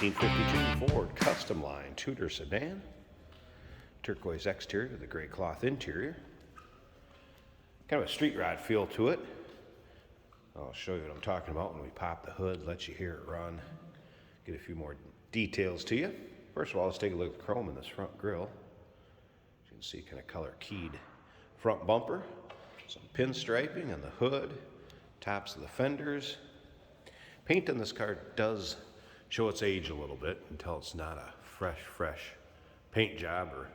1952 Ford Customline Tudor Sedan. Turquoise exterior with a gray cloth interior. Kind of a street rod feel to it. I'll show you what I'm talking about when we pop the hood, let you hear it run, get a few more details to you. First of all, let's take a look at the chrome in this front grille. As you can see, kind of color keyed front bumper, some pinstriping on the hood, tops of the fenders. Paint on this car does show its age a little bit until it's not a fresh paint job or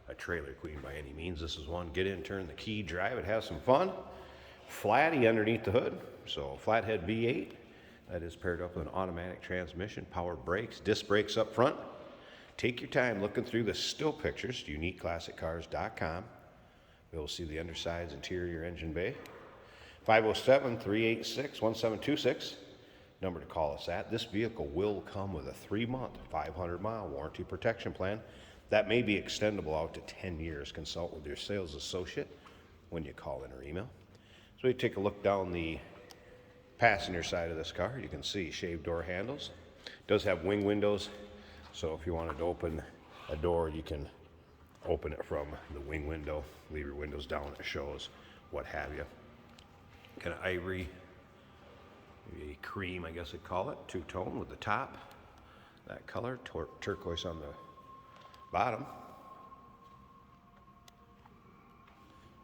a trailer queen by any means. This is one, get in, turn the key, drive it, have some fun. Flatty underneath the hood, so flathead V8. That is paired up with an automatic transmission, power brakes, disc brakes up front. Take your time looking through the still pictures, uniqueclassiccars.com. You'll see the undersides, interior, engine bay. 507-386-1726. Number to call us at. This vehicle will come with a 3-month, 500-mile warranty protection plan. That may be extendable out to 10 years. Consult with your sales associate when you call in or email. So we take a look down the passenger side of this car. You can see shaved door handles. It does have wing windows, so if you wanted to open a door, you can open it from the wing window. Leave your windows down, it shows, what have you. Kind of ivory, maybe cream, I guess they'd call it, two-tone with the top. That color, turquoise on the bottom.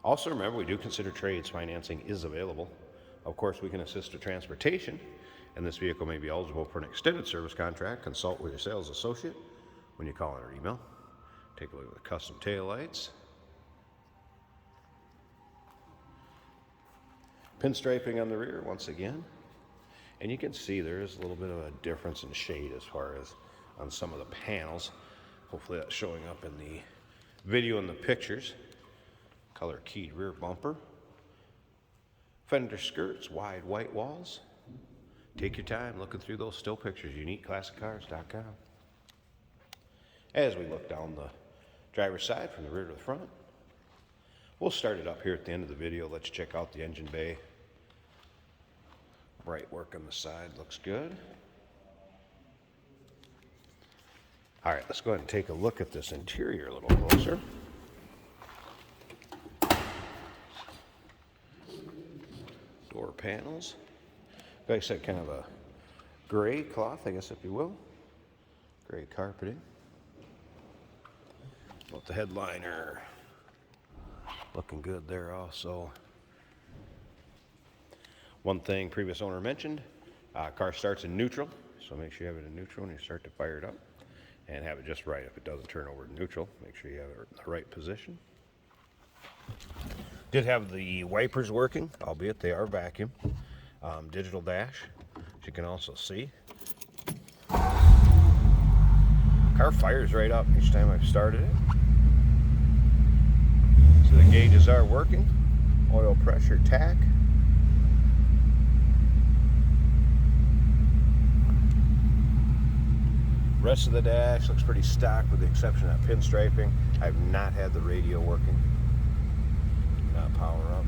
Also remember, we do consider trades. Financing is available. Of course, we can assist with transportation, and this vehicle may be eligible for an extended service contract. Consult with your sales associate when you call in or email. Take a look at the custom taillights. Pinstriping on the rear once again. And you can see there is a little bit of a difference in shade as far as on some of the panels. Hopefully that's showing up in the video and the pictures. Color keyed rear bumper. Fender skirts, wide white walls. Take your time looking through those still pictures, uniqueclassiccars.com. As we look down the driver's side from the rear to the front, we'll start it up here at the end of the video. Let's check out the engine bay. Bright work on the side, looks good. All right, let's go ahead and take a look at this interior a little closer. Door panels. Like I said, kind of a gray cloth, I guess, if you will. Gray carpeting. About the headliner. Looking good there also. One thing previous owner mentioned, car starts in neutral, so make sure you have it in neutral when you start to fire it up. And have it just right. If it doesn't turn over to neutral, make sure you have it in the right position. Did have the wipers working, albeit they are vacuum. Digital dash, as you can also see. Car fires right up each time I've started it. So the gauges are working. Oil pressure, tack. Rest of the dash looks pretty stock with the exception of pinstriping. I've not had the radio working. Not power up.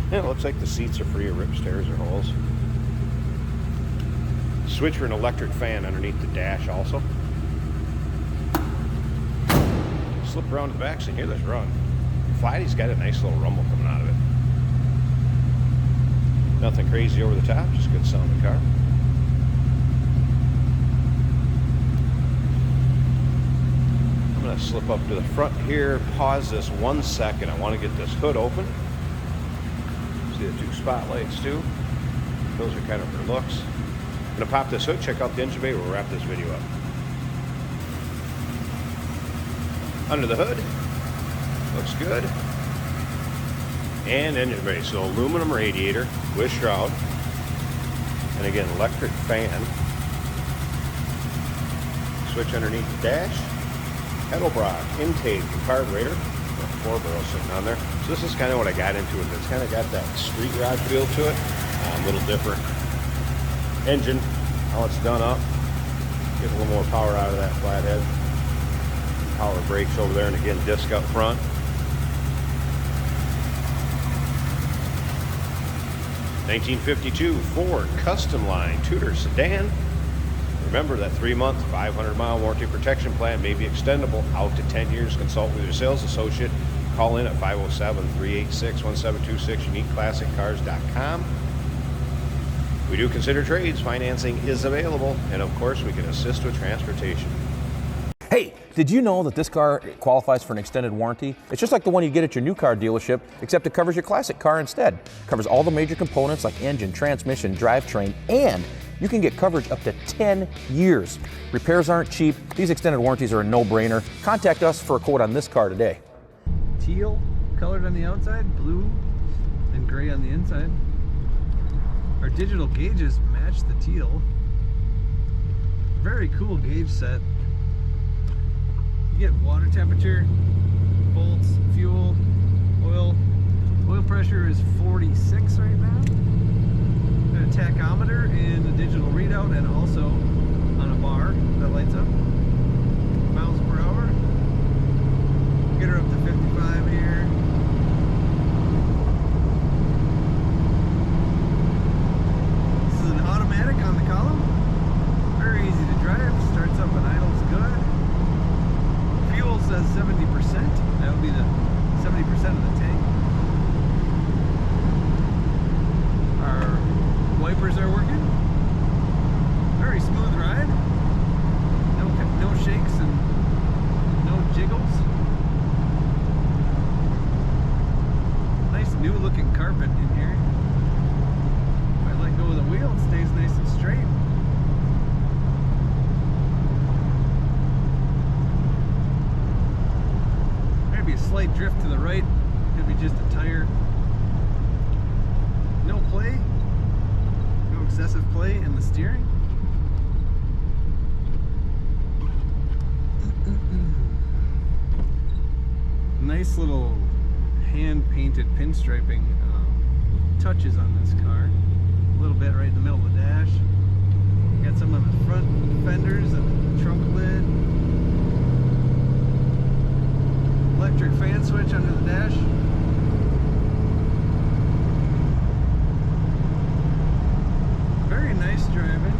And it looks like the seats are free of rips, tears, or holes. Switch for an electric fan underneath the dash also. Slip around the back so you hear this run. Flatty's got a nice little rumble coming out of it. Nothing crazy over the top, just good sounding car. I'm going to slip up to the front here, pause this 1 second. I want to get this hood open. See the two spotlights too. Those are kind of for looks. I'm going to pop this hood, check out the engine bay, we'll wrap this video up. Under the hood, looks good. And engine bay, so aluminum radiator with shroud. And again, electric fan. Switch underneath the dash. Edelbrock intake and carburetor. 4 barrels sitting on there. So this is kind of what I got into it. It's kind of got that street rod feel to it. A little different. Engine, how it's done up. Get a little more power out of that flathead. Power brakes over there, and again, disc up front. 1952 Ford Customline Tudor Sedan. Remember that 3-month, 500-mile warranty protection plan may be extendable out to 10 years. Consult with your sales associate. Call in at 507-386-1726, uniqueclassiccars.com. We do consider trades. Financing is available. And of course, we can assist with transportation. Hey, did you know that this car qualifies for an extended warranty? It's just like the one you get at your new car dealership, except it covers your classic car instead. It covers all the major components like engine, transmission, drivetrain, and you can get coverage up to 10 years. Repairs aren't cheap. These extended warranties are a no-brainer. Contact us for a quote on this car today. Teal colored on the outside, blue and gray on the inside. Our digital gauges match the teal. Very cool gauge set. You get water temperature, volts, fuel, oil. Oil pressure is 46 right now. Got a tachometer and a digital readout, and also on a bar that lights up. Miles per hour. Get her up to 55 here. This is an automatic on the column. Very easy to drive. Starts up and idles good. Fuel says 70%. That would be the 70% of the tank. Our wipers are working. Very smooth ride. No shakes and no jiggles. Nice new looking carpet in here. If I let go of the wheel, it stays nice and straight. A slight drift to the right, could be just a tire. No play, no excessive play in the steering. Nice little hand-painted pinstriping touches on this car. A little bit right in the middle of the dash. Got some on the front fenders and the trunk lid. Electric fan switch under the dash. Very nice driving.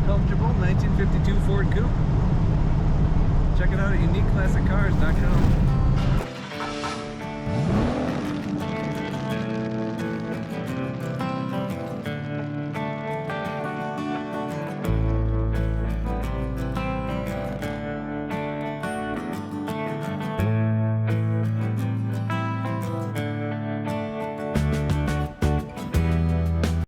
Comfortable 1952 Ford Coupe. Check it out at uniqueclassiccars.com.